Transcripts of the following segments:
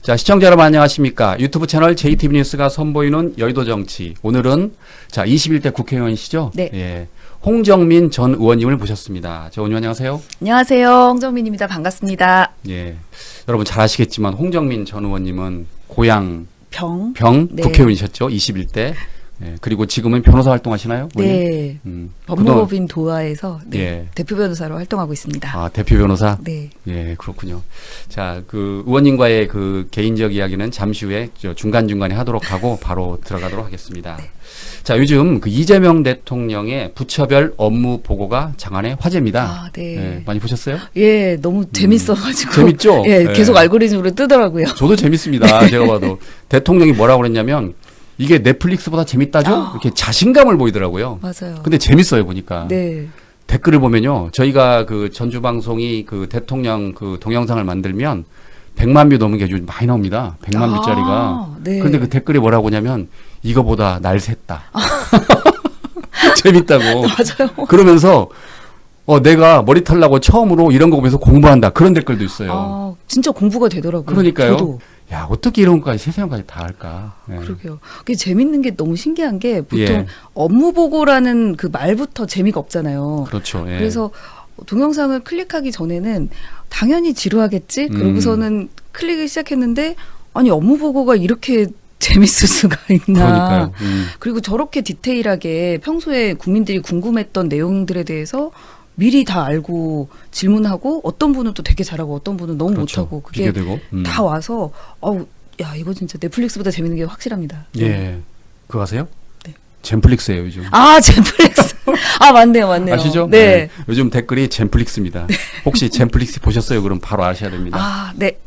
자, 시청자 여러분 안녕하십니까? 유튜브 채널 JTB 뉴스가 선보이는 여의도 정치. 오늘은 자, 21대 국회의원이시죠? 네. 예. 홍정민 전 의원님을 모셨습니다. 저 의원님 안녕하세요. 안녕하세요. 홍정민입니다. 반갑습니다. 예. 여러분 잘 아시겠지만 홍정민 전 의원님은 고향 병 네. 국회의원이셨죠? 21대. 예. 그리고 지금은 변호사 활동하시나요? 네. 법무법인 도화에서 네. 예. 대표 변호사로 활동하고 있습니다. 아, 대표 변호사? 네. 예, 그렇군요. 자, 그 의원님과의 그 개인적 이야기는 잠시 후에 중간중간에 하도록 하고 바로 들어가도록 하겠습니다. 네. 자, 요즘 그 이재명 대통령의 부처별 업무 보고가 장안의 화제입니다. 아, 네. 예, 많이 보셨어요? 예, 너무 재밌어가지고. 재밌죠? 예, 예. 계속 알고리즘으로 뜨더라고요. 저도 재밌습니다. 제가 봐도. 대통령이 뭐라고 그랬냐면 이게 넷플릭스보다 재밌다죠? 이렇게 자신감을 보이더라고요. 맞아요. 근데 재밌어요, 보니까. 네. 댓글을 보면요. 저희가 그 전주방송이 그 대통령 그 동영상을 만들면 100만 뷰 넘은 게 요즘 많이 나옵니다. 100만 뷰짜리가. 네. 그런데 그 댓글이 뭐라고 하냐면 이거보다 날 샜다. 재밌다고. 맞아요. 그러면서 내가 머리 털라고 처음으로 이런 거 보면서 공부한다. 그런 댓글도 있어요. 아, 진짜 공부가 되더라고요. 그러니까요. 저도. 야, 어떻게 이런 것까지 세상까지 다 할까. 예. 그러게요. 그게 재밌는 게 너무 신기한 게 보통 예. 업무 보고라는 그 말부터 재미가 없잖아요. 그렇죠. 예. 그래서 동영상을 클릭하기 전에는 당연히 지루하겠지? 그러고서는 클릭을 시작했는데 아니 업무 보고가 이렇게 재밌을 수가 있나. 그러니까요. 그리고 저렇게 디테일하게 평소에 국민들이 궁금했던 내용들에 대해서 미리 다 알고 질문하고 어떤 분은 또 되게 잘하고 어떤 분은 너무 그렇죠. 못하고 그게 비교되고. 다 와서 야 이거 진짜 넷플릭스보다 재밌는 게 확실합니다. 예. 그거 아세요? 네. 젠플릭스예요, 요즘. 아 젠플릭스. 아 맞네요. 아시죠? 네. 요즘 댓글이 젠플릭스입니다. 혹시 젠플릭스 보셨어요? 그럼 바로 아셔야 됩니다. 아 네.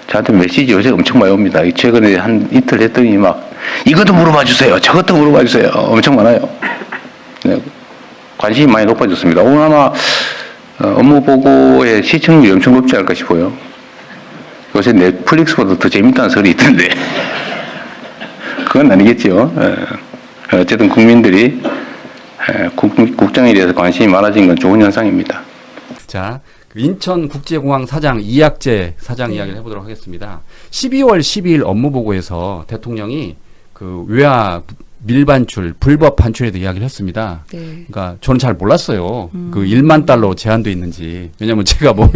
저한테 메시지 요새 엄청 많이 옵니다. 최근에 한 이틀 했더니 막 이것도 물어봐 주세요. 저것도 물어봐 주세요. 엄청 많아요. 네. 관심이 많이 높아졌습니다. 오늘 아마 업무 보고의 시청률이 엄청 높지 않을까 싶어요. 요새 넷플릭스보다 더 재밌다는 소리 있던데 그건 아니겠죠. 어쨌든 국민들이 국정에 대해서 관심이 많아진 건 좋은 현상입니다. 자, 인천국제공항 사장 이학재 사장 이야기를 해보도록 하겠습니다. 12월 12일 업무보고에서 대통령이 그 외화 밀반출, 불법 반출에 대해 이야기를 했습니다. 네. 그러니까 저는 잘 몰랐어요. 그 1만 달러 제한돼 있는지. 왜냐면 제가 뭐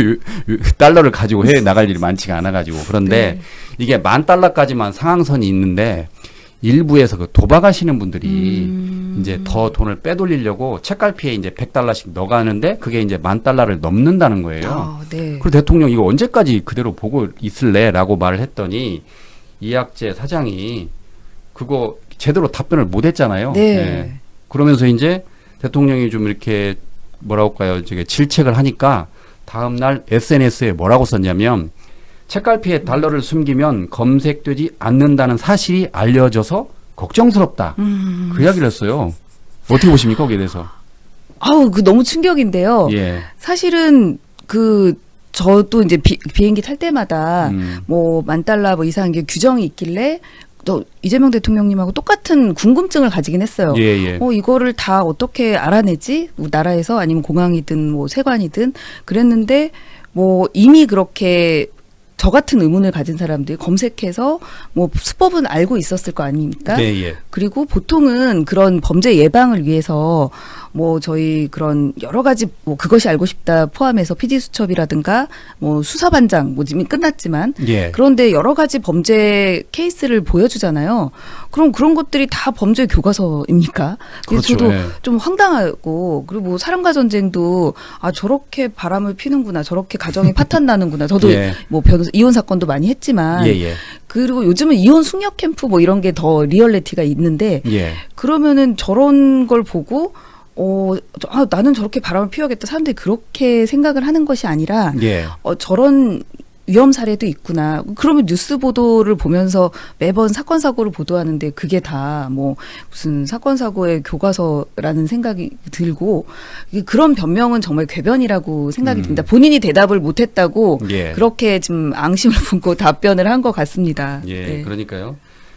달러를 가지고 해외 나갈 일이 많지가 않아가지고. 그런데 네. 이게 10,000달러까지만 상한선이 있는데 일부에서 그 도박하시는 분들이 이제 더 돈을 빼돌리려고 책갈피에 이제 100달러씩 넣어가는데 그게 이제 10,000달러를 넘는다는 거예요. 아, 네. 그리고 대통령 이거 언제까지 그대로 보고 있을래라고 말을 했더니 이학재 사장이 그거 제대로 답변을 못 했잖아요. 네. 예. 그러면서 이제 대통령이 좀 이렇게 뭐라고 할까요? 저게 질책을 하니까 다음 날 SNS에 뭐라고 썼냐면 책갈피에 달러를 숨기면 검색되지 않는다는 사실이 알려져서 걱정스럽다. 그 이야기를 했어요. 어떻게 보십니까? 거기에 대해서. 아우, 그 너무 충격인데요. 예. 사실은 저도 이제 비행기 탈 때마다 뭐 10,000달러 뭐 이상 게 규정이 있길래 또 이재명 대통령님하고 똑같은 궁금증을 가지긴 했어요. 예, 예. 이거를 다 어떻게 알아내지? 뭐 나라에서 아니면 공항이든 뭐 세관이든 그랬는데 뭐 이미 그렇게 저 같은 의문을 가진 사람들이 검색해서 뭐 수법은 알고 있었을 거 아닙니까? 예, 예. 그리고 보통은 그런 범죄 예방을 위해서 뭐 저희 그런 여러 가지 뭐 그것이 알고 싶다 포함해서 피디수첩이라든가 뭐 수사반장 뭐 이미 끝났지만 예. 그런데 여러 가지 범죄 케이스를 보여주잖아요. 그럼 그런 것들이 다 범죄 교과서입니까? 그래서 그렇죠. 저도 예. 좀 황당하고 그리고 뭐 사랑과 전쟁도 저렇게 바람을 피는구나 저렇게 가정이 파탄 나는구나. 저도 예. 뭐 변호사 이혼 사건도 많이 했지만 예, 예. 그리고 요즘은 이혼 숙녀 캠프 뭐 이런 게 더 리얼리티가 있는데 예. 그러면은 저런 걸 보고 나는 저렇게 바람을 피워야겠다. 사람들이 그렇게 생각을 하는 것이 아니라 예. 저런 위험 사례도 있구나. 그러면 뉴스 보도를 보면서 매번 사건 사고를 보도하는데 그게 다 뭐 무슨 사건 사고의 교과서라는 생각이 들고 그런 변명은 정말 궤변이라고 생각이 듭니다. 본인이 대답을 못했다고 예. 그렇게 좀 앙심을 품고 답변을 한 것 같습니다. 예, 네. 그러니까요.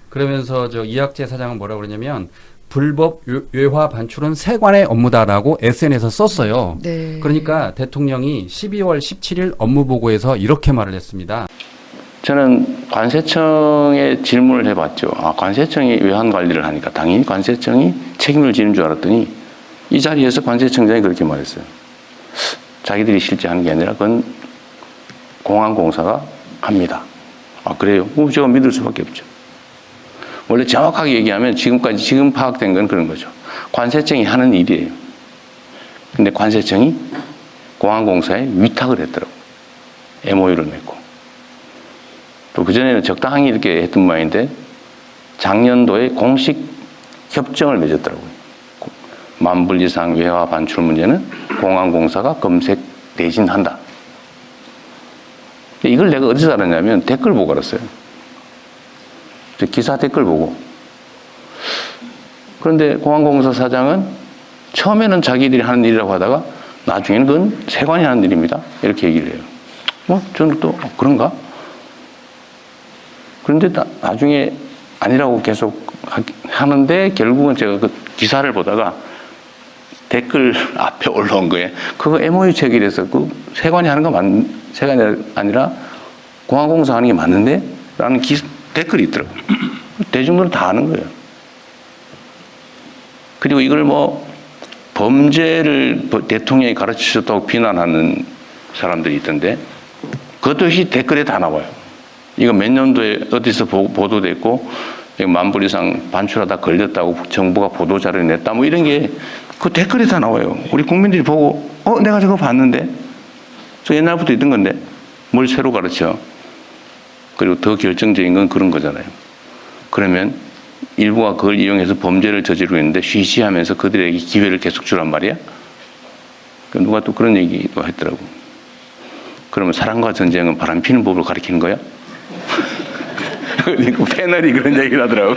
그러면서 저 이학재 사장은 뭐라고 그러냐면 불법 외화 반출은 세관의 업무다라고 SNS에서 썼어요. 네. 그러니까 대통령이 12월 17일 업무 보고에서 이렇게 말을 했습니다. 저는 관세청에 질문을 해봤죠. 아, 관세청이 외환 관리를 하니까 당연히 관세청이 책임을 지는 줄 알았더니 이 자리에서 관세청장이 그렇게 말했어요. 자기들이 실제 하는 게 아니라 그건 공항공사가 합니다. 아, 그래요? 그럼 제가 믿을 수밖에 없죠. 원래 정확하게 얘기하면 지금 파악된 건 그런 거죠. 관세청이 하는 일이에요. 근데 관세청이 공항공사에 위탁을 했더라고요. MOU를 맺고. 또 그전에는 적당히 이렇게 했던 모양인데 작년도에 공식 협정을 맺었더라고요. 10,000불 이상 외화 반출 문제는 공항공사가 검색 대신한다. 이걸 내가 어디서 알았냐면 댓글 보고 알았어요. 기사 댓글 보고. 그런데 공항공사 사장은 처음에는 자기들이 하는 일이라고 하다가 나중에는 그건 세관이 하는 일입니다. 이렇게 얘기를 해요. 저는 또 그런가? 그런데 나중에 아니라고 계속 하는데 결국은 제가 그 기사를 보다가 댓글 앞에 올라온 거예요. 그거 MOU 체결해서 그 세관이 하는 거 세관이 아니라 공항공사 하는 게 맞는데? 라는 댓글이 있더라고요. 대중들은 다 아는 거예요. 그리고 이걸 범죄를 대통령이 가르치셨다고 비난하는 사람들이 있던데 그것도 역시 댓글에 다 나와요. 이거 몇 년도에 어디서 보도됐고 10,000불 이상 반출하다 걸렸다고 정부가 보도자료를 냈다 이런 게 그 댓글에 다 나와요. 우리 국민들이 보고 내가 저거 봤는데 저 옛날부터 있던 건데 뭘 새로 가르쳐. 그리고 더 결정적인 건 그런 거잖아요. 그러면 일부가 그걸 이용해서 범죄를 저지르고 있는데 쉬쉬하면서 그들에게 기회를 계속 주란 말이야. 누가 또 그런 얘기도 했더라고. 그러면 사랑과 전쟁은 바람 피는 법을 가리키는 거야? 그 패널이 그런 얘기를 하더라고.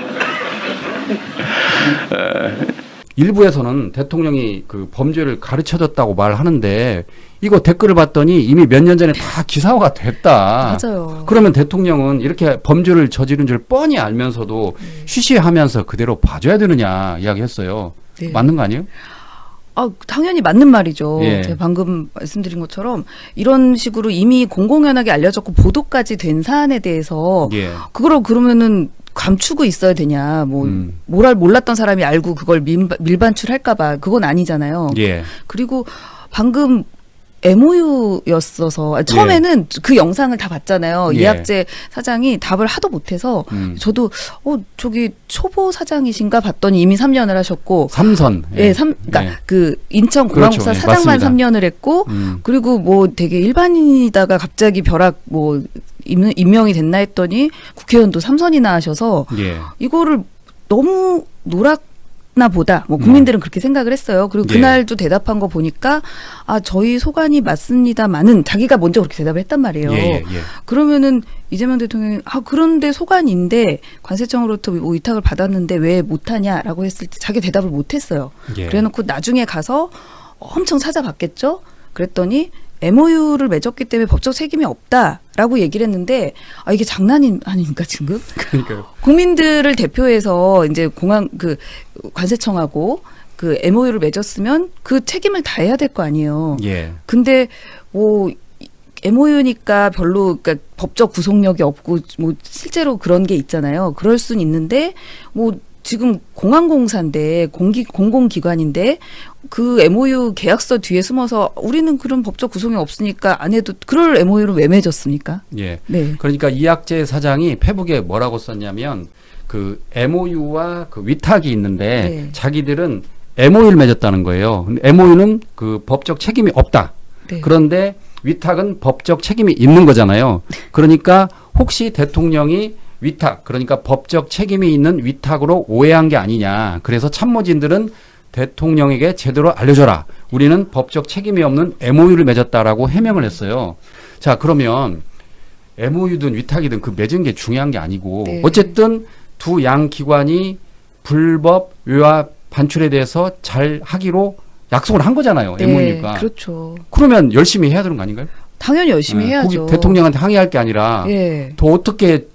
일부에서는 대통령이 그 범죄를 가르쳐줬다고 말하는데 이거 댓글을 봤더니 이미 몇 년 전에 다 기사화가 됐다. 맞아요. 그러면 대통령은 이렇게 범죄를 저지른 줄 뻔히 알면서도 쉬쉬하면서 그대로 봐줘야 되느냐 이야기했어요. 네. 맞는 거 아니에요? 당연히 맞는 말이죠. 예. 제가 방금 말씀드린 것처럼 이런 식으로 이미 공공연하게 알려졌고 보도까지 된 사안에 대해서 예. 그거를 그러면은 감추고 있어야 되냐. 몰랐던 사람이 알고 그걸 밀반출할까봐 그건 아니잖아요. 예. 그리고 방금 MOU였어서 처음에는 그 영상을 다 봤잖아요. 예. 이학재 사장이 답을 하도 못해서 저도 저기 초보 사장이신가 봤더니 이미 3년을 하셨고 삼선. 그러니까 예. 그 인천 공항공사 그렇죠. 예, 사장만 맞습니다. 3년을 했고 그리고 되게 일반인이다가 갑자기 벼락 임명이 됐나 했더니 국회의원도 3선이나 하셔서 예. 이거를 너무 노랗나 보다. 국민들은 그렇게 생각을 했어요. 그리고 예. 그날도 대답한 거 보니까 저희 소관이 맞습니다만은 자기가 먼저 그렇게 대답을 했단 말이에요. 예. 그러면은 이재명 대통령이 그런데 소관인데 관세청으로부터 위탁을 받았는데 왜 못하냐라고 했을 때 자기 대답을 못했어요. 예. 그래놓고 나중에 가서 엄청 찾아봤겠죠. 그랬더니 MOU를 맺었기 때문에 법적 책임이 없다라고 얘기를 했는데 이게 장난이 아닙니까 지금? 그러니까요. 국민들을 대표해서 이제 관세청하고 그 MOU를 맺었으면 그 책임을 다해야 될 거 아니에요. 예. 근데 MOU니까 별로 그러니까 법적 구속력이 없고 실제로 그런 게 있잖아요. 그럴 순 있는데 지금 공항공사인데 공공기관인데 그 MOU 계약서 뒤에 숨어서 우리는 그런 법적 구속이 없으니까 안 해도 그럴 MOU를 왜 맺었습니까? 예. 네. 그러니까 이학재 사장이 페북에 뭐라고 썼냐면 그 MOU와 그 위탁이 있는데 네. 자기들은 MOU를 맺었다는 거예요. 근데 MOU는 그 법적 책임이 없다. 네. 그런데 위탁은 법적 책임이 있는 거잖아요. 그러니까 혹시 대통령이 위탁, 그러니까 법적 책임이 있는 위탁으로 오해한 게 아니냐. 그래서 참모진들은 대통령에게 제대로 알려줘라. 우리는 법적 책임이 없는 MOU를 맺었다라고 해명을 했어요. 자, 그러면 MOU든 위탁이든 그 맺은 게 중요한 게 아니고 네. 어쨌든 두 양 기관이 불법 외화 반출에 대해서 잘 하기로 약속을 한 거잖아요. 네, MOU니까. 그렇죠. 그러면 열심히 해야 되는 거 아닌가요? 당연히 열심히 해야죠. 거기 대통령한테 항의할 게 아니라 예. 더 어떻게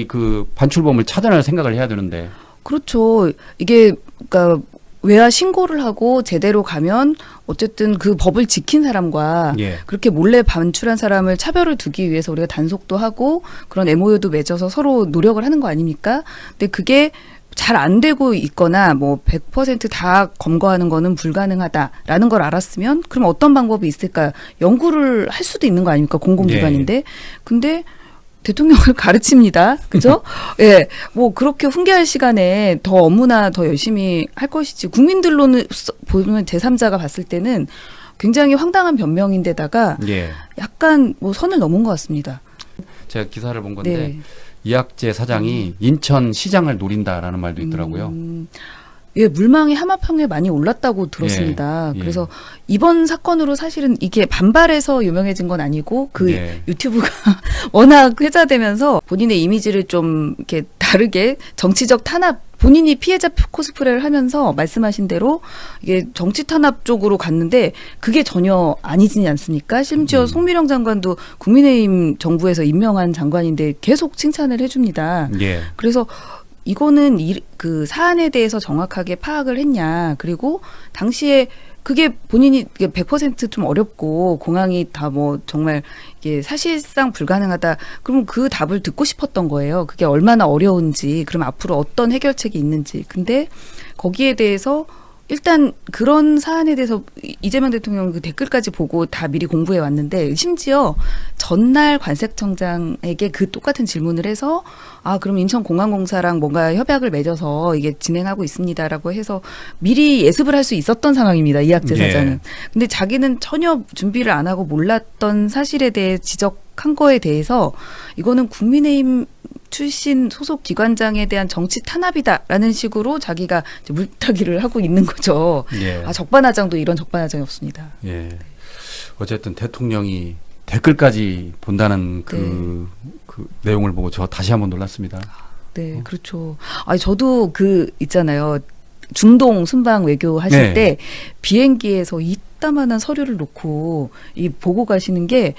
그 반출범을 찾아낼 생각을 해야 되는데. 그렇죠. 이게 그러니까 외화 신고를 하고 제대로 가면 어쨌든 그 법을 지킨 사람과 예. 그렇게 몰래 반출한 사람을 차별을 두기 위해서 우리가 단속도 하고 그런 MOU도 맺어서 서로 노력을 하는 거 아닙니까? 근데 그게 잘 안 되고 있거나 뭐 100%다 검거하는 거는 불가능하다라는 걸 알았으면 그럼 어떤 방법이 있을까? 연구를 할 수도 있는 거 아닙니까? 공공기관인데. 근데 대통령을 가르칩니다. 그죠? 예. 뭐 그렇게 훈계할 시간에 더 업무나 더 열심히 할 것이지. 국민들로는 보면 제3자가 봤을 때는 굉장히 황당한 변명인데다가 예. 약간 뭐 선을 넘은 것 같습니다. 제가 기사를 본 건데 네. 이학재 사장이 인천시장을 노린다라는 말도 있더라고요. 예, 물망이 하마평에 많이 올랐다고 들었습니다. 예. 그래서 이번 사건으로 사실은 이게 반발해서 유명해진 건 아니고 그 예. 유튜브가 워낙 회자되면서 본인의 이미지를 좀 이렇게 다르게 정치적 탄압 본인이 피해자 코스프레를 하면서 말씀하신 대로 이게 정치 탄압 쪽으로 갔는데 그게 전혀 아니지 않습니까? 심지어 송미령 장관도 국민의힘 정부에서 임명한 장관인데 계속 칭찬을 해줍니다. 예. 그래서 이거는 그 사안에 대해서 정확하게 파악을 했냐. 그리고 당시에 그게 본인이 100%좀 어렵고 공항이 다 뭐 정말 이게 사실상 불가능하다. 그럼 그 답을 듣고 싶었던 거예요. 그게 얼마나 어려운지, 그럼 앞으로 어떤 해결책이 있는지. 근데 거기에 대해서 일단 그런 사안에 대해서 이재명 대통령 그 댓글까지 보고 다 미리 공부해 왔는데 심지어 전날 관세청장에게 그 똑같은 질문을 해서 아 그럼 인천공항공사랑 뭔가 협약을 맺어서 이게 진행하고 있습니다라고 해서 미리 예습을 할 수 있었던 상황입니다. 이학재 예. 사장은. 근데 자기는 전혀 준비를 안 하고 몰랐던 사실에 대해 지적한 거에 대해서 이거는 국민의힘 출신 소속 기관장에 대한 정치 탄압이다라는 식으로 자기가 이제 물타기를 하고 있는 거죠. 예. 아 적반하장도 이런 적반하장이 없습니다. 예. 어쨌든 대통령이 댓글까지 본다는 그 내용을 보고 저 다시 한번 놀랐습니다. 네, 그렇죠. 아 저도 그 있잖아요. 중동 순방 외교 하실 네. 때 비행기에서 이따만한 서류를 놓고 이 보고 가시는 게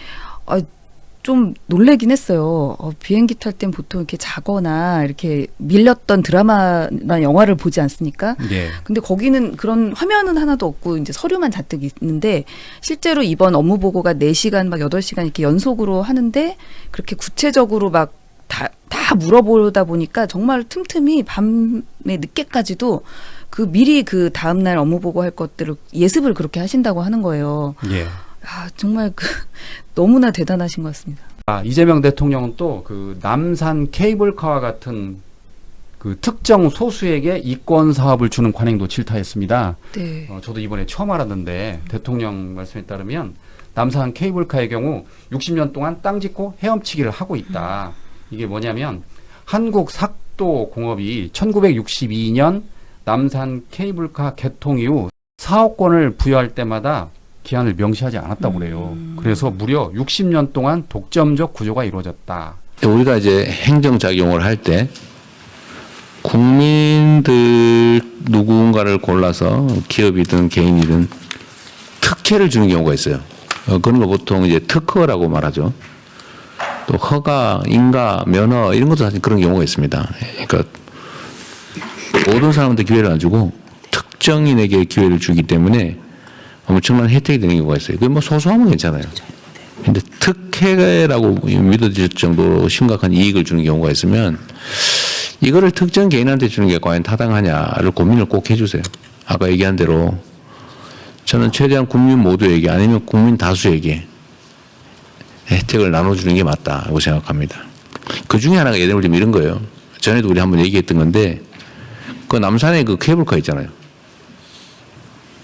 좀 놀래긴 했어요. 비행기 탈 땐 보통 이렇게 자거나 이렇게 밀렸던 드라마나 영화를 보지 않습니까? 예. 근데 거기는 그런 화면은 하나도 없고 이제 서류만 잔뜩 있는데 실제로 이번 업무 보고가 4시간 막 8시간 이렇게 연속으로 하는데 그렇게 구체적으로 막 다 물어보다 보니까 정말 틈틈이 밤에 늦게까지도 그 미리 그 다음날 업무 보고 할 것들을 예습을 그렇게 하신다고 하는 거예요. 예. 아, 정말 너무나 대단하신 것 같습니다. 이재명 대통령은 또 그 남산 케이블카와 같은 그 특정 소수에게 이권 사업을 주는 관행도 질타했습니다. 네. 저도 이번에 처음 알았는데 대통령 말씀에 따르면 남산 케이블카의 경우 60년 동안 땅 짓고 헤엄치기를 하고 있다. 이게 뭐냐면 한국 삭도공업이 1962년 남산 케이블카 개통 이후 사업권을 부여할 때마다 기한을 명시하지 않았다고 그래요. 그래서 무려 60년 동안 독점적 구조가 이루어졌다. 우리가 이제 행정작용을 할 때 국민들 누군가를 골라서 기업이든 개인이든 특혜를 주는 경우가 있어요. 그런 거 보통 이제 특허라고 말하죠. 또 허가, 인가, 면허 이런 것도 사실 그런 경우가 있습니다. 그러니까 모든 사람한테 기회를 안 주고 특정인에게 기회를 주기 때문에 엄청난 혜택이 되는 경우가 있어요. 그게 뭐 소소하면 괜찮아요. 근데 특혜라고 믿어질 정도로 심각한 이익을 주는 경우가 있으면 이거를 특정 개인한테 주는 게 과연 타당하냐를 고민을 꼭 해주세요. 아까 얘기한 대로 저는 최대한 국민 모두에게 아니면 국민 다수에게 혜택을 나눠주는 게 맞다고 생각합니다. 그 중에 하나가 예를 들면 이런 거예요. 전에도 우리 한번 얘기했던 건데 그 남산에 그 케이블카 있잖아요.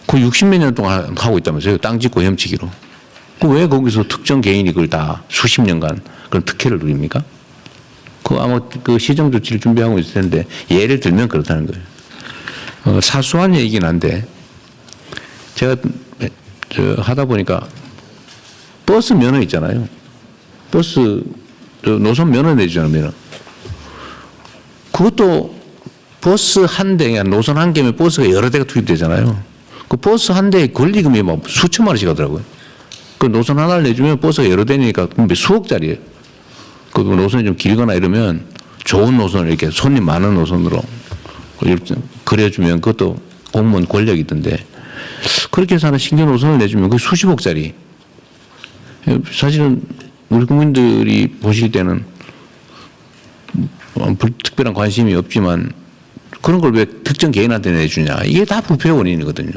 그 60몇 년 동안 하고 있다면서요. 땅 짓고 헤엄치기로. 왜 거기서 특정 개인이 그걸 다 수십 년간 그런 특혜를 누립니까? 그 아마 그 시정 조치를 준비하고 있을 텐데 예를 들면 그렇다는 거예요. 사소한 얘기긴 한데 제가 하다 보니까 버스 면허 있잖아요. 버스 노선 면허 내주잖아요. 면허. 그것도 버스 한 대에 노선 한 개면 버스가 여러 대가 투입되잖아요. 그 버스 한 대에 권리금이 막 수천만 원씩 하더라고요. 그 노선 하나를 내주면 버스가 여러 대니까 수억짜리예요. 그 노선이 좀 길거나 이러면 좋은 노선을 이렇게 손님 많은 노선으로 그려주면 그것도 공무원 권력이던데 그렇게 해서 하나 신규노선을 내주면 그 수십억짜리. 사실은 우리 국민들이 보실 때는 특별한 관심이 없지만 그런 걸 왜 특정 개인한테 내주냐. 이게 다 부패의 원인이거든요.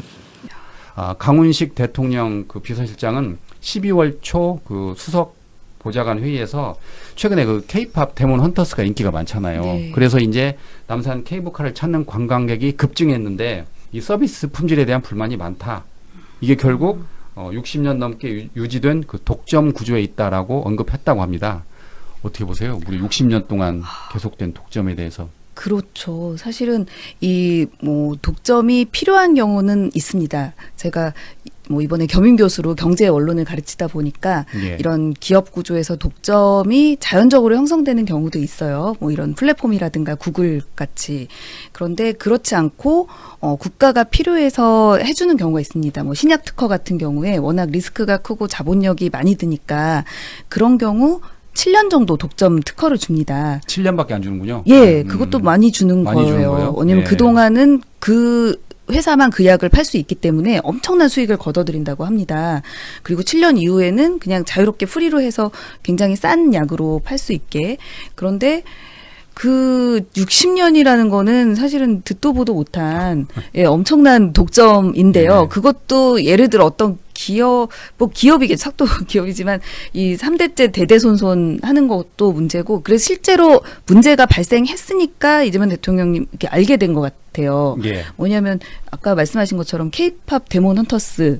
강훈식 대통령 그 비서실장은 12월 초 그 수석 보좌관 회의에서 최근에 그 K-팝 데몬 헌터스가 인기가 많잖아요. 네. 그래서 이제 남산 케이블카를 찾는 관광객이 급증했는데 이 서비스 품질에 대한 불만이 많다. 이게 결국 60년 넘게 유지된 그 독점 구조에 있다라고 언급했다고 합니다. 어떻게 보세요? 우리 60년 동안 계속된 독점에 대해서. 그렇죠. 사실은 이 뭐 독점이 필요한 경우는 있습니다. 제가 뭐 이번에 겸임 교수로 경제 언론을 가르치다 보니까 예. 이런 기업 구조에서 독점이 자연적으로 형성되는 경우도 있어요. 뭐 이런 플랫폼이라든가 구글 같이. 그런데 그렇지 않고 국가가 필요해서 해주는 경우가 있습니다. 뭐 신약 특허 같은 경우에 워낙 리스크가 크고 자본력이 많이 드니까 그런 경우 7년 정도 독점 특허를 줍니다. 7년밖에 안 주는군요. 예, 그것도 많이 주는 많이 주는 거예요. 거예요? 왜냐면 예. 그동안은 그 회사만 그 약을 팔 수 있기 때문에 엄청난 수익을 거둬들인다고 합니다. 그리고 7년 이후에는 그냥 자유롭게 프리로 해서 굉장히 싼 약으로 팔 수 있게. 그런데 그 60년이라는 거는 사실은 듣도 보도 못한 엄청난 독점인데요. 네. 그것도 예를 들어 어떤 기업, 뭐 기업이겠죠. 삭도 기업이지만 이 3대째 대대손손 하는 것도 문제고, 그래서 실제로 문제가 발생했으니까 이재명 대통령님 이렇게 알게 된 것 같아요. 예. 뭐냐면 아까 말씀하신 것처럼 K-팝 데몬 헌터스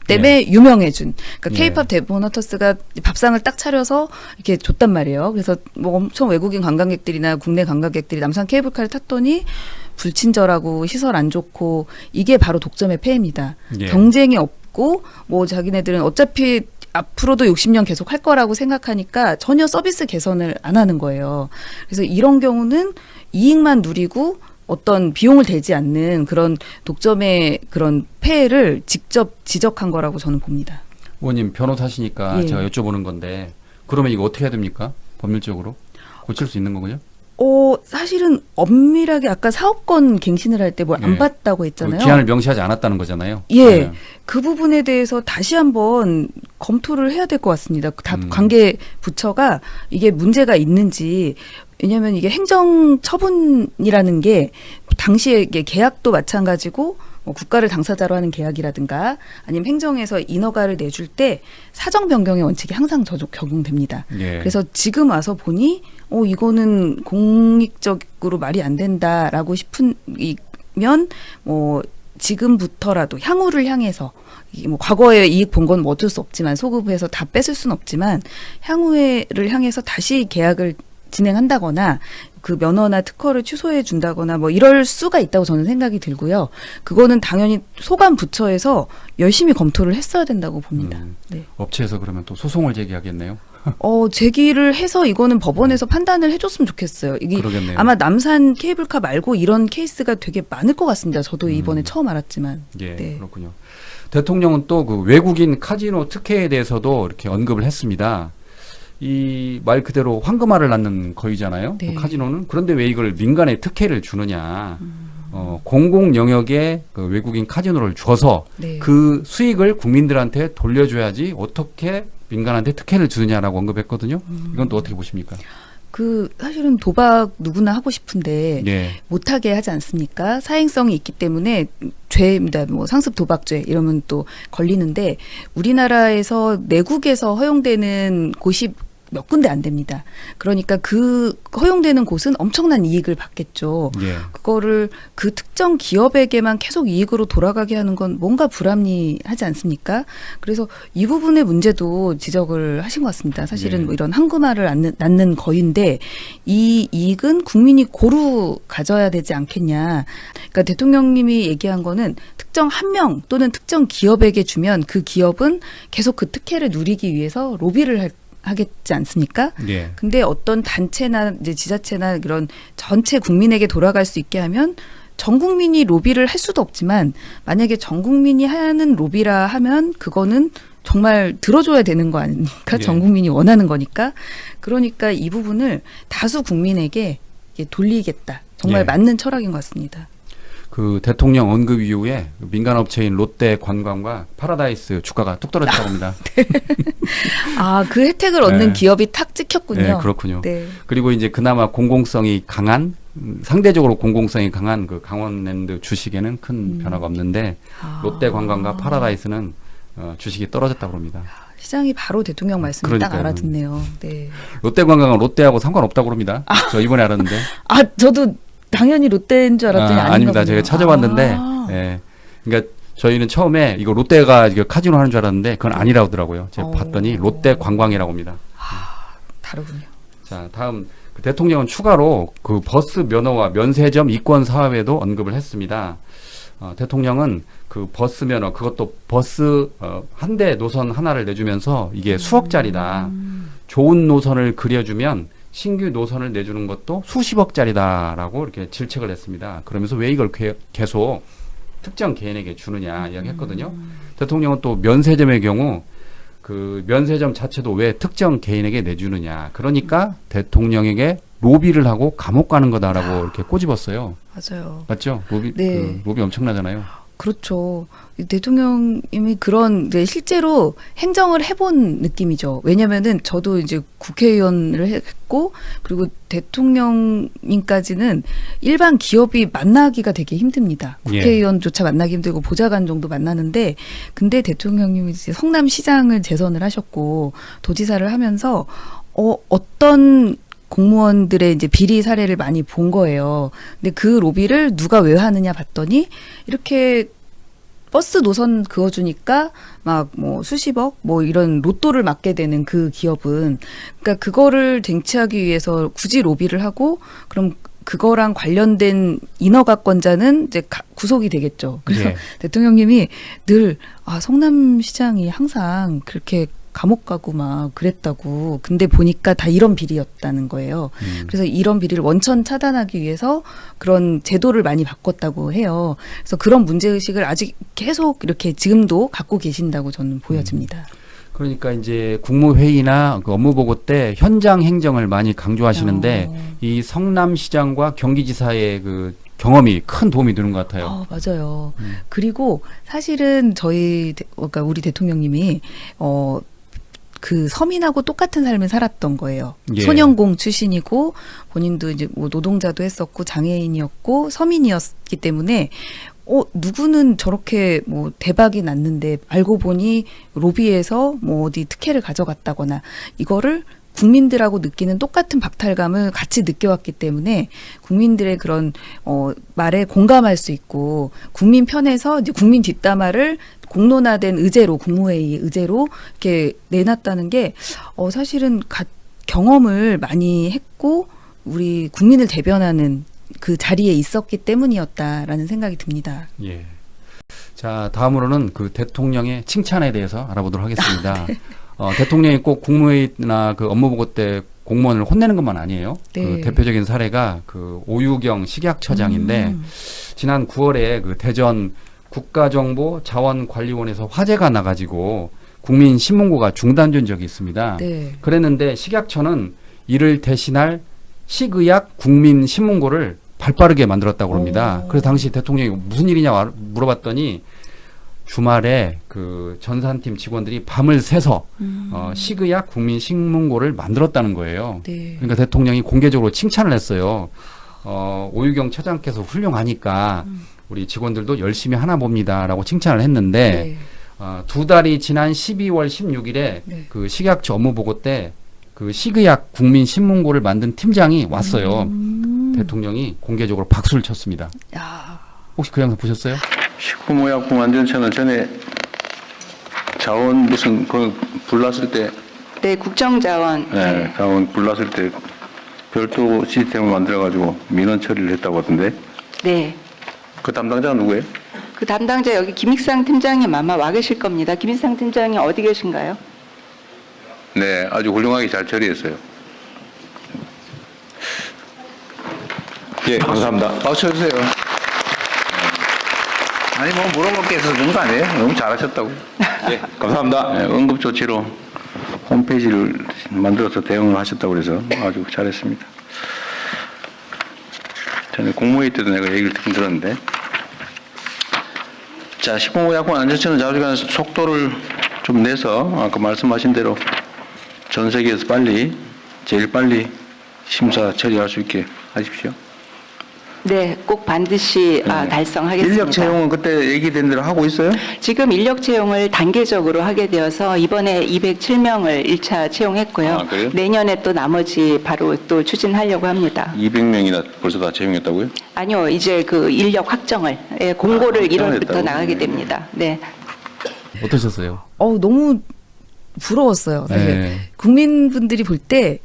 때문에 유명해준. 그러니까 예. K-팝 데몬 헌터스가 밥상을 딱 차려서 이렇게 줬단 말이에요. 그래서 뭐 엄청 외국인 관광객들이나 국내 관광객들이 남산 케이블카를 탔더니 불친절하고 시설 안 좋고, 이게 바로 독점의 폐해입니다. 예. 경쟁이 없고 뭐 자기네들은 어차피 앞으로도 60년 계속 할 거라고 생각하니까 전혀 서비스 개선을 안 하는 거예요. 그래서 이런 경우는 이익만 누리고 어떤 비용을 대지 않는 그런 독점의 그런 폐해를 직접 지적한 거라고 저는 봅니다. 의원님 변호사시니까 예. 제가 여쭤보는 건데, 그러면 이거 어떻게 해야 됩니까? 법률적으로 고칠 수 있는 거군요. 사실은 엄밀하게 아까 사업권 갱신을 할 때 뭘 안 예. 봤다고 했잖아요. 그 기한을 명시하지 않았다는 거잖아요. 예. 네. 그 부분에 대해서 다시 한번 검토를 해야 될 것 같습니다. 다 관계 부처가 이게 문제가 있는지. 왜냐하면 이게 행정 처분이라는 게 당시에 이게 계약도 마찬가지고 뭐 국가를 당사자로 하는 계약이라든가 아니면 행정에서 인허가를 내줄 때 사정 변경의 원칙이 항상 적용됩니다. 예. 그래서 지금 와서 보니 이거는 공익적으로 말이 안 된다라고 싶으면 뭐 지금부터라도 향후를 향해서, 뭐 과거에 이익 본 건 어쩔 수 없지만 소급해서 다 뺏을 수는 없지만 향후를 향해서 다시 계약을 진행한다거나 그 면허나 특허를 취소해 준다거나 뭐 이럴 수가 있다고 저는 생각이 들고요. 그거는 당연히 소관 부처에서 열심히 검토를 했어야 된다고 봅니다. 네. 업체에서 그러면 또 소송을 제기하겠네요. 제기를 해서 이거는 법원에서 판단을 해줬으면 좋겠어요. 이게 그러겠네요. 아마 남산 케이블카 말고 이런 케이스가 되게 많을 것 같습니다. 저도 이번에 처음 알았지만. 예, 네. 그렇군요. 대통령은 또 그 외국인 카지노 특혜에 대해서도 이렇게 언급을 했습니다. 이 말 그대로 황금알을 낳는 거이잖아요. 네. 그 카지노는. 그런데 왜 이걸 민간에 특혜를 주느냐. 공공 영역에 그 외국인 카지노를 줘서 네. 그 수익을 국민들한테 돌려줘야지 어떻게 민간한테 특혜를 주느냐라고 언급했거든요. 이건 또 어떻게 보십니까? 사실은 도박 누구나 하고 싶은데 예. 못하게 하지 않습니까? 사행성이 있기 때문에 죄입니다. 뭐 상습 도박죄 이러면 또 걸리는데, 우리나라에서 내국에서 허용되는 곳이 몇 군데 안 됩니다. 그러니까 그 허용되는 곳은 엄청난 이익을 받겠죠. 예. 그거를 그 특정 기업에게만 계속 이익으로 돌아가게 하는 건 뭔가 불합리하지 않습니까? 그래서 이 부분의 문제도 지적을 하신 것 같습니다. 사실은 네. 뭐 이런 황금알을 낳는 거인데 이 이익은 국민이 고루 가져야 되지 않겠냐. 그러니까 대통령님이 얘기한 거는 특정 한 명 또는 특정 기업에게 주면 그 기업은 계속 그 특혜를 누리기 위해서 로비를 하겠지 않습니까? 예. 근데 어떤 단체나 이제 지자체나 그런 전체 국민에게 돌아갈 수 있게 하면 전 국민이 로비를 할 수도 없지만, 만약에 전 국민이 하는 로비라 하면 그거는 정말 들어줘야 되는 거 아닙니까? 예. 전 국민이 원하는 거니까. 그러니까 이 부분을 다수 국민에게 돌리겠다. 정말 예. 맞는 철학인 것 같습니다. 그 대통령 언급 이후에 민간 업체인 롯데 관광과 파라다이스 주가가 뚝 떨어졌다고 합니다. 아, 그 혜택을 얻는 네. 기업이 탁 찍혔군요. 네, 그렇군요. 네. 그리고 이제 그나마 공공성이 강한 상대적으로 공공성이 강한 그 강원랜드 주식에는 큰 변화가 없는데 아. 롯데 관광과 파라다이스는 주식이 떨어졌다고 합니다. 시장이 바로 대통령 말씀을 딱 그러니까요. 알아듣네요. 네. 롯데 관광은 롯데하고 상관없다고 합니다. 저 이번에 알았는데. 아, 저도 당연히 롯데인 줄 알았더니 아닌가 아닙니다. 보네요. 제가 찾아봤는데, 아. 예. 그러니까 저희는 처음에 이거 롯데가 이거 카지노 하는 줄 알았는데 그건 아니라고 하더라고요. 제가 봤더니 롯데 관광이라고 합니다. 다르군요. 자, 다음 그 대통령은 추가로 그 버스 면허와 면세점 이권 사업에도 언급을 했습니다. 대통령은 그 버스 면허 그것도 버스 한 대 노선 하나를 내주면서 이게 수억짜리다. 좋은 노선을 그려주면 신규 노선을 내주는 것도 수십억짜리다라고 이렇게 질책을 했습니다. 그러면서 왜 이걸 계속 특정 개인에게 주느냐 이야기했거든요. 대통령은 또 면세점의 경우 그 면세점 자체도 왜 특정 개인에게 내주느냐. 그러니까 대통령에게 로비를 하고 감옥 가는 거다라고 이렇게 꼬집었어요. 맞아요. 맞죠? 로비, 네. 그 로비 엄청나잖아요. 그렇죠. 이 대통령님이 그런 이제 실제로 행정을 해본 느낌이죠. 왜냐면은 저도 이제 국회의원을 했고 그리고 대통령님까지는 일반 기업이 만나기가 되게 힘듭니다. 예. 국회의원조차 만나기 힘들고 보좌관 정도 만나는데 근데 대통령님이 이제 성남시장을 재선을 하셨고 도지사를 하면서 어떤 공무원들의 이제 비리 사례를 많이 본 거예요. 근데 그 로비를 누가 왜 하느냐 봤더니 이렇게 버스 노선 그어주니까 막 뭐 수십억 뭐 이런 로또를 맞게 되는 그 기업은 그러니까 그거를 쟁취하기 위해서 굳이 로비를 하고 그럼 그거랑 관련된 인허가권자는 이제 구속이 되겠죠. 그래서 예. 대통령님이 늘 성남시장이 항상 그렇게 감옥 가고 막 그랬다고. 근데 보니까 다 이런 비리였다는 거예요. 그래서 이런 비리를 원천 차단하기 위해서 그런 제도를 많이 바꿨다고 해요. 그래서 그런 문제의식을 아직 계속 이렇게 지금도 갖고 계신다고 저는 보여집니다. 그러니까 이제 국무회의나 그 업무보고 때 현장 행정을 많이 강조하시는데 이 성남시장과 경기지사의 그 경험이 큰 도움이 되는 것 같아요. 맞아요. 그리고 사실은 그러니까 우리 대통령님이 그 서민하고 똑같은 삶을 살았던 거예요. 예. 소년공 출신이고 본인도 이제 뭐 노동자도 했었고 장애인이었고 서민이었기 때문에 누구는 저렇게 뭐 대박이 났는데 알고 보니 로비에서 뭐 어디 특혜를 가져갔다거나 이거를 국민들하고 느끼는 똑같은 박탈감을 같이 느껴왔기 때문에 국민들의 그런 말에 공감할 수 있고 국민 편에서 이제 국민 뒷담화를 공론화된 의제로 국무회의 의제로 이렇게 내놨다는 게 사실은 경험을 많이 했고 우리 국민을 대변하는 그 자리에 있었기 때문이었다라는 생각이 듭니다. 예. 자, 다음으로는 그 대통령의 칭찬에 대해서 알아보도록 하겠습니다. 네. 대통령이 꼭 국무회의나 그 업무보고 때 공무원을 혼내는 것만 아니에요. 네. 그 대표적인 사례가 그 오유경 식약처장인데 지난 9월에 그 대전 국가정보자원관리원에서 화재가 나가지고 국민신문고가 중단된 적이 있습니다. 네. 그랬는데 식약처는 이를 대신할 식의약 국민신문고를 발빠르게 만들었다고 합니다. 그래서 당시 대통령이 무슨 일이냐 물어봤더니 주말에 그 전산팀 직원들이 밤을 새서 식의약 국민신문고를 만들었다는 거예요. 네. 그러니까 대통령이 공개적으로 칭찬을 했어요. 오유경 처장께서 훌륭하니까 우리 직원들도 열심히 하나 봅니다라고 칭찬을 했는데 네. 2달이 지난 12월 16일에 네. 그 식약처 업무보고 때 그 식의약 국민신문고를 만든 팀장이 왔어요. 대통령이 공개적으로 박수를 쳤습니다. 야. 혹시 그 영상 보셨어요? 식품의약품 안전처는 전에 자원 무슨 그 불났을 때 네, 국정자원. 네, 자원 불났을 때 별도 시스템을 만들어가지고 민원 처리를 했다고 하던데 네. 그 담당자가 누구예요? 그 담당자 여기 김익상 팀장님 아마 와 계실 겁니다. 김익상 팀장님 어디 계신가요? 네, 아주 훌륭하게 잘 처리했어요. 예, 감사합니다. 박수 쳐주세요. 아니 뭐 물어볼 게 있어서 그런 거 아니에요? 너무 잘하셨다고. 예, 감사합니다. 네, 응급조치로 홈페이지를 만들어서 대응을 하셨다고 그래서 아주 잘했습니다. 전에 국무회의 때도 내가 얘기를 듣긴 들었는데 자, 식품의약품 안전처는 자주간 속도를 좀 내서 아까 말씀하신 대로 전 세계에서 제일 빨리 심사 처리할 수 있게 하십시오. 네, 꼭 반드시 달성하겠습니다. 인력 채용은 그때 얘기된 대로 하고 있어요? 지금 인력 채용을 단계적으로 하게 되어서 이번에 207명을 1차 채용했고요. 아, 그래요? 내년에 또 나머지 바로 또 추진하려고 합니다. 200명이나 벌써 다 채용했다고요? 아니요, 이제 그 인력 확정을 공고를 확정을 1월부터 했다고? 나가게 네. 됩니다. 네. 어떠셨어요? 너무 부러웠어요. 사실 네. 국민분들이 볼 때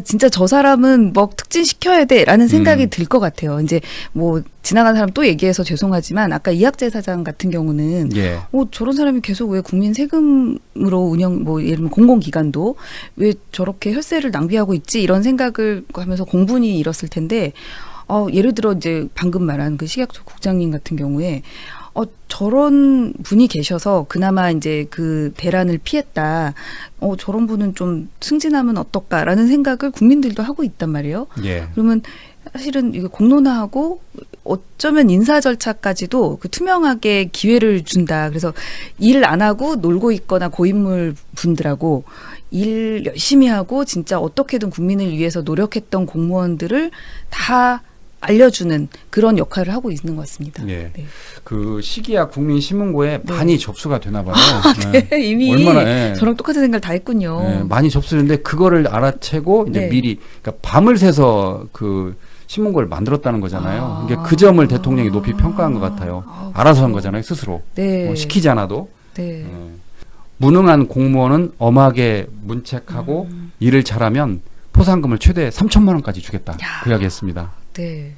진짜 저 사람은 뭐 특진시켜야 돼라는 생각이 들 것 같아요. 이제 뭐 지나간 사람 또 얘기해서 죄송하지만 아까 이학재 사장 같은 경우는 예. 저런 사람이 계속 왜 국민 세금으로 운영 예를 들면 공공기관도 왜 저렇게 혈세를 낭비하고 있지 이런 생각을 하면서 공분이 일었을 텐데 예를 들어 이제 방금 말한 그 식약처 국장님 같은 경우에 저런 분이 계셔서 그나마 이제 그 대란을 피했다. 저런 분은 좀 승진하면 어떨까라는 생각을 국민들도 하고 있단 말이에요. 예. 그러면 사실은 이게 공론화하고 어쩌면 인사 절차까지도 그 투명하게 기회를 준다. 그래서 일 안 하고 놀고 있거나 고인물 분들하고 일 열심히 하고 진짜 어떻게든 국민을 위해서 노력했던 공무원들을 다 알려주는 그런 역할을 하고 있는 것 같습니다. 예. 네. 그 시기야 국민신문고에 네. 많이 접수가 되나 봐요. 이미 얼마나, 예. 저랑 똑같은 생각을 다 했군요. 예, 많이 접수했는데 그거를 알아채고 이제 네. 미리 그러니까 밤을 새서 그 신문고를 만들었다는 거잖아요. 이게 그 점을 대통령이 높이 평가한 것 같아요. 알아서 한 거잖아요, 스스로. 네. 시키지 않아도. 네. 무능한 공무원은 엄하게 문책하고 일을 잘하면 포상금을 최대 3천만 원까지 주겠다. 그 이야기했습니다. 네.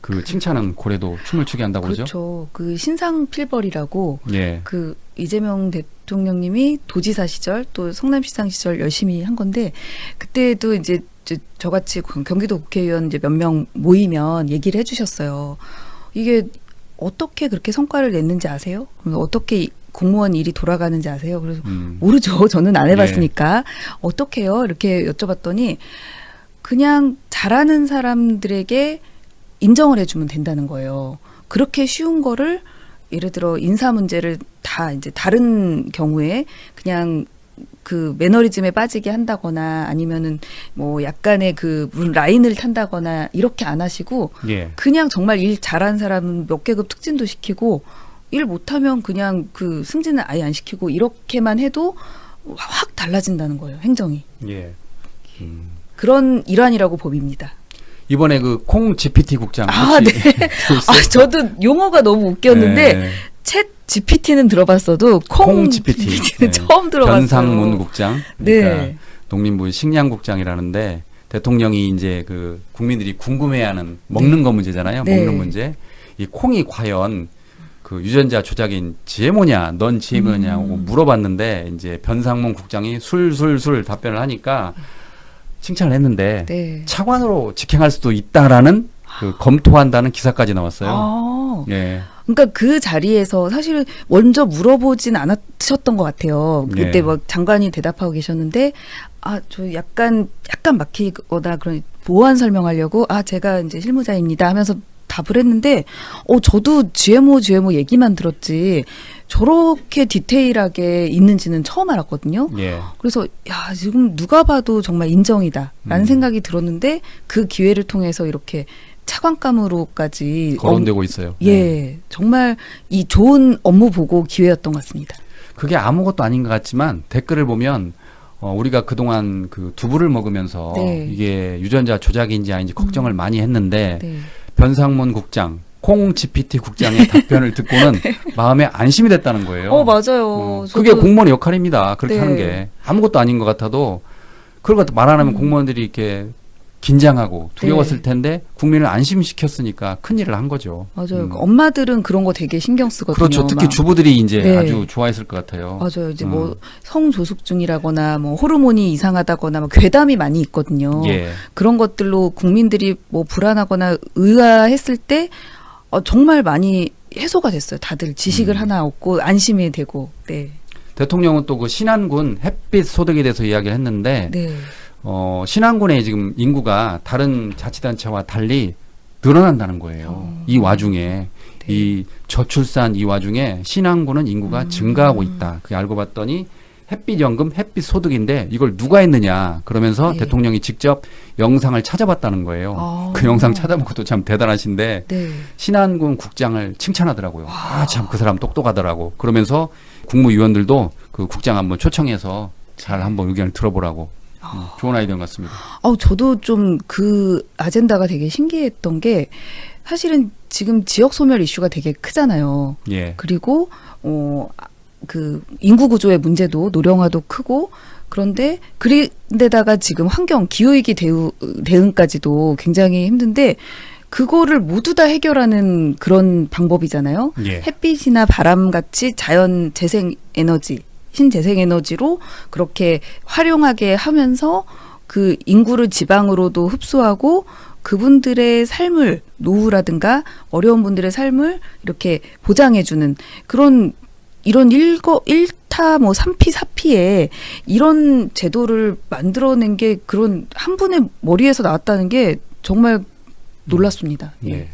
그 칭찬은 고래도 춤을 추게 한다고 그러죠? 그렇죠. 그 신상 필벌이라고 예. 그 이재명 대통령님이 도지사 시절 또 성남시장 시절 열심히 한 건데 그때도 이제 저같이 경기도 국회의원 이제 몇 명 모이면 얘기를 해주셨어요. 이게 어떻게 그렇게 성과를 냈는지 아세요? 그럼 어떻게 공무원 일이 돌아가는지 아세요? 그래서 모르죠. 저는 안 해봤으니까 어떻게 해요? 이렇게 여쭤봤더니 그냥 잘하는 사람들에게 인정을 해주면 된다는 거예요. 그렇게 쉬운 거를 예를 들어 인사 문제를 다 이제 다른 경우에 그냥 그 매너리즘에 빠지게 한다거나 아니면은 뭐 약간의 그 라인을 탄다거나 이렇게 안 하시고 예. 그냥 정말 일 잘한 사람은 몇 계급 특진도 시키고 일 못하면 그냥 그 승진을 아예 안 시키고 이렇게만 해도 확 달라진다는 거예요. 행정이. 예. 그런 일환이라고 봅니다. 이번에 그 콩 GPT 국장 네. 혹시 저도 용어가 너무 웃겼는데 네. 챗 GPT는 들어봤어도 콩 GPT는 처음 들어봤어요. 변상문 국장, 네. 그러니까 농림부 식량국장이라는데 대통령이 이제 그 국민들이 궁금해하는 먹는 거 문제잖아요. 네. 먹는 문제. 이 콩이 과연 그 유전자 조작인 지혜모냐, 넌 지혜모냐고 물어봤는데 이제 변상문 국장이 술술술 답변을 하니까 칭찬을 했는데 네. 차관으로 직행할 수도 있다라는 그 검토한다는 기사까지 나왔어요. 아, 예. 그러니까 그 자리에서 사실 먼저 물어보진 않으셨던 것 같아요. 그때 네. 뭐 장관이 대답하고 계셨는데 저 약간 막히거나 그런 보완 설명하려고 제가 이제 실무자입니다 하면서 답을 했는데 저도 GMO 얘기만 들었지 저렇게 디테일하게 있는지는 처음 알았거든요. 예. 그래서 지금 누가 봐도 정말 인정이다라는 생각이 들었는데 그 기회를 통해서 이렇게 차관감으로까지 거론되고 있어요. 예, 정말 이 좋은 업무 보고 기회였던 것 같습니다. 그게 아무것도 아닌 것 같지만 댓글을 보면 우리가 그동안 그 두부를 먹으면서 네. 이게 유전자 조작인지 아닌지 걱정을 많이 했는데 네. 변상문 국장, 콩 GPT 국장의 답변을 듣고는 마음에 안심이 됐다는 거예요. 맞아요. 그게 공무원의 역할입니다. 그렇게 네. 하는 게 아무것도 아닌 것 같아도 그걸 갖다 말 안 하면 공무원들이 이렇게 긴장하고 두려웠을 네. 텐데 국민을 안심시켰으니까 큰 일을 한 거죠. 맞아요. 엄마들은 그런 거 되게 신경 쓰거든요. 그렇죠. 특히 막. 주부들이 이제 네. 아주 좋아했을 것 같아요. 맞아요. 이제 뭐 성조숙 중이라거나 뭐 호르몬이 이상하다거나 뭐 괴담이 많이 있거든요. 예. 그런 것들로 국민들이 뭐 불안하거나 의아했을 때 정말 많이 해소가 됐어요. 다들 지식을 하나 얻고 안심이 되고. 네. 대통령은 또 그 신안군 햇빛 소득에 대해서 이야기를 했는데 네. 신안군의 지금 인구가 다른 자치단체와 달리 늘어난다는 거예요. 이 와중에 이 저출산 이 와중에 신안군은 인구가 증가하고 있다. 그게 알고 봤더니 햇빛연금, 햇빛소득인데 이걸 누가 했느냐 그러면서 네. 대통령이 직접 영상을 찾아봤다는 거예요. 아. 그 영상 찾아보고도 참 대단하신데 네. 신안군 국장을 칭찬하더라고요. 아, 참 그 사람 똑똑하더라고. 그러면서 국무위원들도 그 국장 한번 초청해서 잘 한번 의견을 들어보라고. 좋은 아이디어 같습니다. 저도 좀 그 아젠다가 되게 신기했던 게 사실은 지금 지역 소멸 이슈가 되게 크잖아요. 예. 그리고 그 인구 구조의 문제도 노령화도 크고 그런데 그런데다가 지금 환경 기후위기 대응까지도 굉장히 힘든데 그거를 모두 다 해결하는 그런 방법이잖아요. 예. 햇빛이나 바람 같이 자연 재생 에너지, 신재생 에너지로 그렇게 활용하게 하면서 그 인구를 지방으로도 흡수하고 그분들의 삶을 노후라든가 어려운 분들의 삶을 이렇게 보장해주는 그런 이런 1타 뭐 3피 4피에 이런 제도를 만들어낸 게 그런 한 분의 머리에서 나왔다는 게 정말 놀랐습니다. 예.